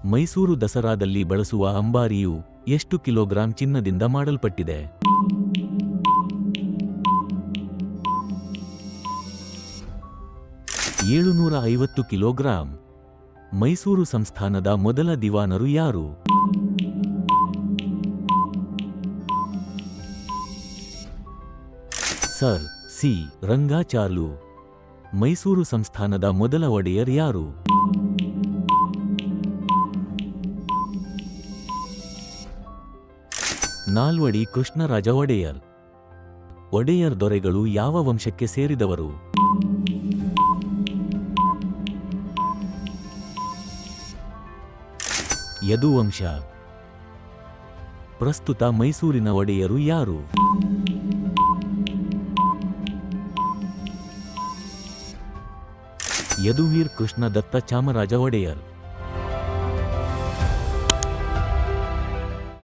ಮೈಸೂರು ದಸರಾದಲ್ಲಿ ಬಳಸುವ ಅಂಬಾರಿಯು ಎಷ್ಟು ಕಿಲೋಗ್ರಾಂ ಚಿನ್ನದಿಂದ ಮಾಡಲ್ಪಟ್ಟಿದೆ? 750 ಕಿಲೋಗ್ರಾಂ. ಮೈಸೂರು ಸಂಸ್ಥಾನದ ಮೊದಲ ದಿವಾನರು ಯಾರು? Sir C Rangacharlu. ಮೈಸೂರು ಸಂಸ್ಥಾನದ ಮೊದಲ ಒಡೆಯರ್ ಯಾರು? ನಾಲ್ವಡಿ ಕೃಷ್ಣರಾಜ ಒಡೆಯರ್. ಒಡೆಯರ್ ದೊರೆಗಳು ಯಾವ ವಂಶಕ್ಕೆ ಸೇರಿದವರು? ಯದುವಂಶ. ಪ್ರಸ್ತುತ ಮೈಸೂರಿನ ಒಡೆಯರು ಯಾರು? ಯದುವೀರ್ ಕೃಷ್ಣ ದತ್ತ ಚಾಮರಾಜ ಒಡೆಯರ್.